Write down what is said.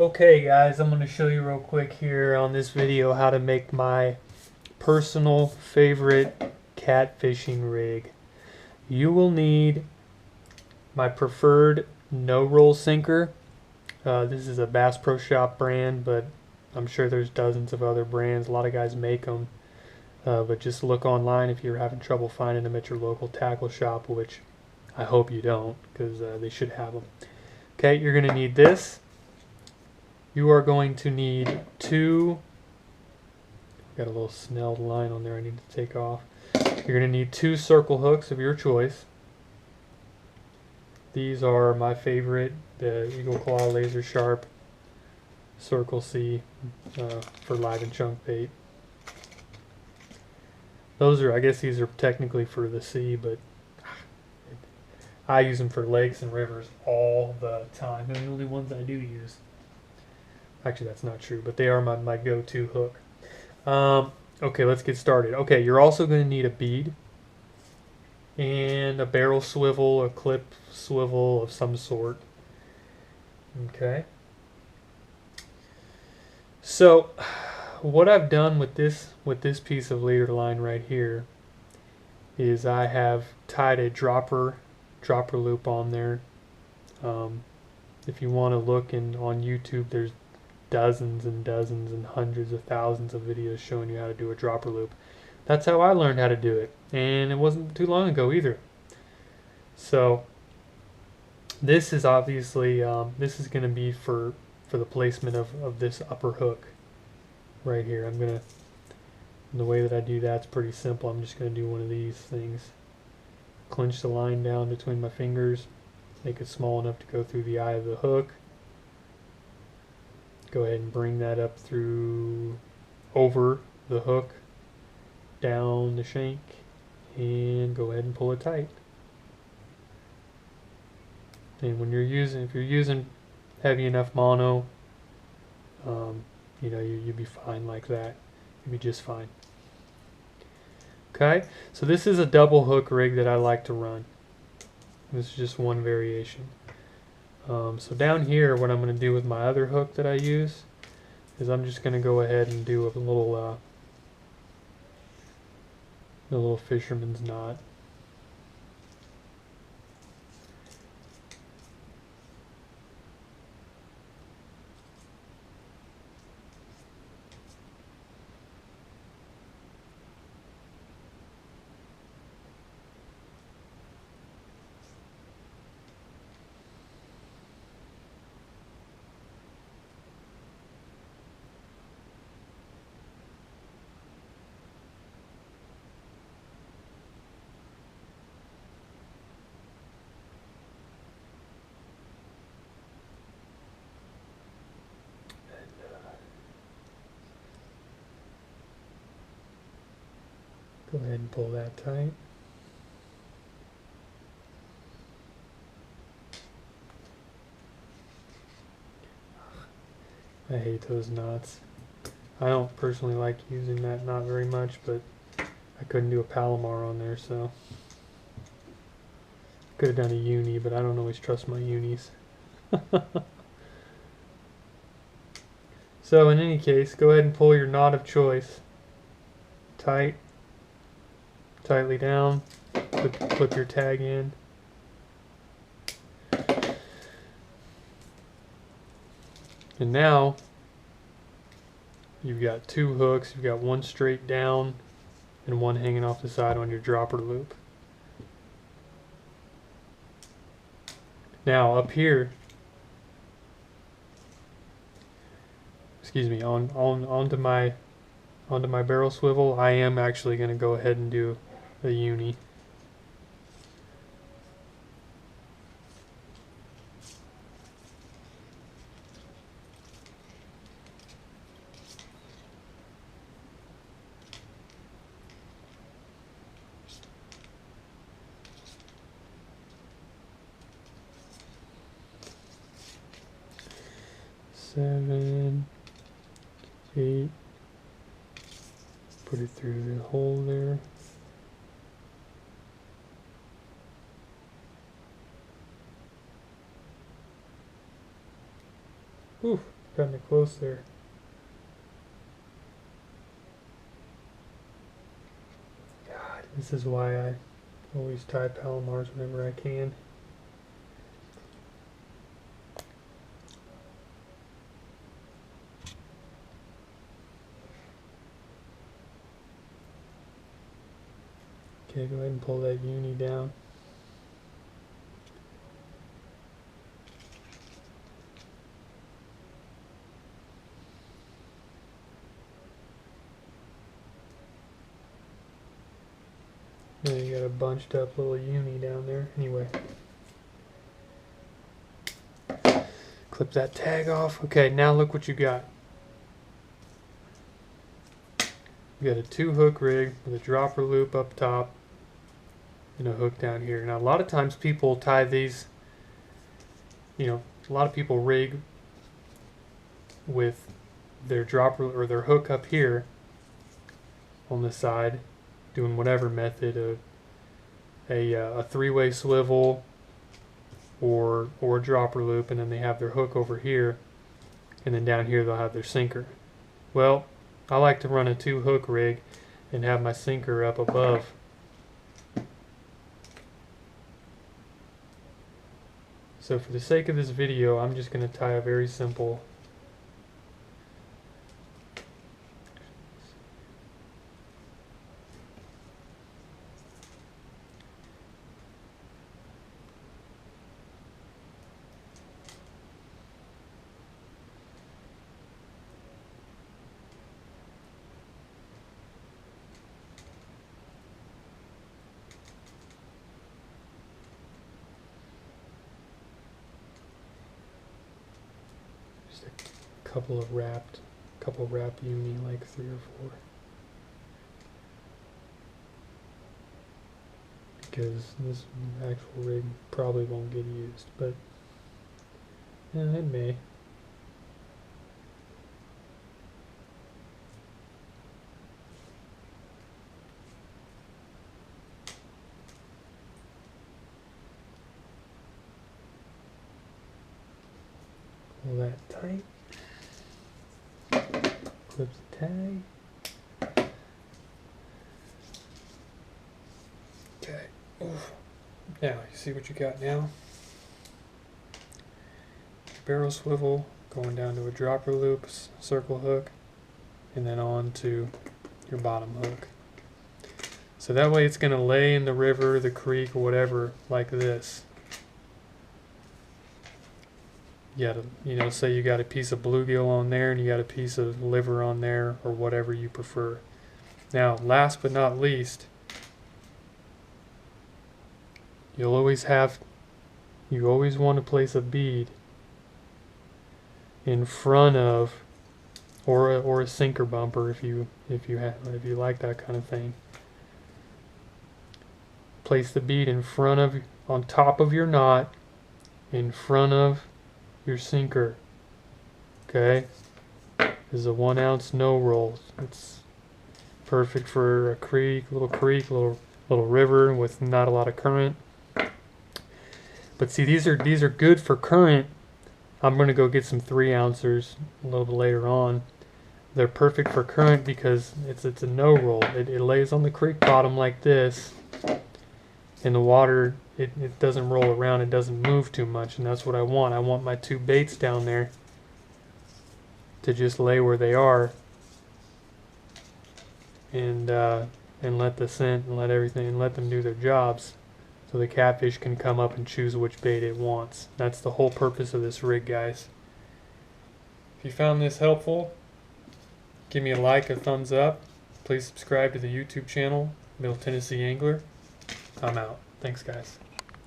Okay guys, I'm going to show you real quick here on this video how to make my personal favorite catfishing rig. You will need my preferred no-roll sinker. This is a Bass Pro Shop brand, but I'm sure there's dozens of other brands. A lot of guys make them, but just look online if you're having trouble finding them at your local tackle shop, which I hope you don't, because they should have them. Okay, you're going to need this. You are going to need got a little snelled line on there I need to take off. You're going to need 2 circle hooks of your choice. These are my favorite, the Eagle Claw Laser Sharp Circle C for live and chunk bait. I guess these are technically for the sea, but I use them for lakes and rivers all the time. They're the only ones I do use. Actually, that's not true, but they are my go-to hook. Okay, let's get started. Okay, you're also going to need a bead and a barrel swivel, a clip swivel of some sort. Okay. So, what I've done with this piece of leader line right here is I have tied a dropper loop on there. If you want to look on YouTube, there's dozens and dozens and hundreds of thousands of videos showing you how to do a dropper loop. That's how I learned how to do it, and it wasn't too long ago either. So this is obviously this is going to be for the placement of this upper hook right here. The way that I do that's pretty simple. I'm just going to do one of these things. Clinch the line down between my fingers, make it small enough to go through the eye of the hook. Go ahead and bring that up through over the hook, down the shank, and go ahead and pull it tight. And when if you're using heavy enough mono, you'd be fine like that. You'd be just fine. Okay, so this is a double hook rig that I like to run. This is just one variation. So down here, what I'm going to do with my other hook that I use is I'm just going to go ahead and do a little fisherman's knot. Go ahead and pull that tight. I hate those knots. I don't personally like using that knot very much, but I couldn't do a Palomar on there, so could have done a uni, but I don't always trust my unis. So in any case, go ahead and pull your knot of choice tightly down, clip your tag in. And now you've got 2 hooks. You've got one straight down and one hanging off the side on your dropper loop. Now up here, onto my barrel swivel, I am actually going to go ahead and do a uni. Seven, 8, put it through the hole there. Ooh, Cutting it close there. God, this is why I always tie Palomars whenever I can. Okay, go ahead and pull that uni down. And you got a bunched up little uni down there. Anyway. Clip that tag off. Okay, now look what you got. You got a 2-hook rig with a dropper loop up top and a hook down here. Now a lot of times people tie these, a lot of people rig with their dropper or their hook up here on the side, doing whatever method of a 3-way swivel or a dropper loop, and then they have their hook over here, and then down here they'll have their sinker. Well, I like to run a 2-hook rig and have my sinker up above. So for the sake of this video, I'm just going to tie a very simple couple wrap uni, like 3 or 4, because this actual rig probably won't get used, but yeah, it may. Pull that tight. Clips the tag. Okay. Oof. Now, you see what you got now? Barrel swivel going down to a dropper loop, circle hook, and then on to your bottom hook. So that way it's going to lay in the river, the creek, or whatever, like this. You gotta, say you got a piece of bluegill on there and you got a piece of liver on there, or whatever you prefer. Now, last but not least, you always want to place a bead in front of, or a sinker bumper if you like that kind of thing. Place the bead in front of, on top of your knot, in front of your sinker. Okay, this is a 1 ounce no roll. It's perfect for a little river with not a lot of current. But see, these are good for current. I'm gonna go get some 3 ounces a little bit later on. They're perfect for current because it's a no roll. It lays on the creek bottom like this, and the water, it doesn't roll around, it doesn't move too much, and that's what I want. I want my 2 baits down there to just lay where they are, and let the scent and let everything, and let them do their jobs, so the catfish can come up and choose which bait it wants. That's the whole purpose of this rig, guys. If you found this helpful, give me a like, a thumbs up. Please subscribe to the YouTube channel, MiddleTn.Angler. I'm out. Thanks, guys.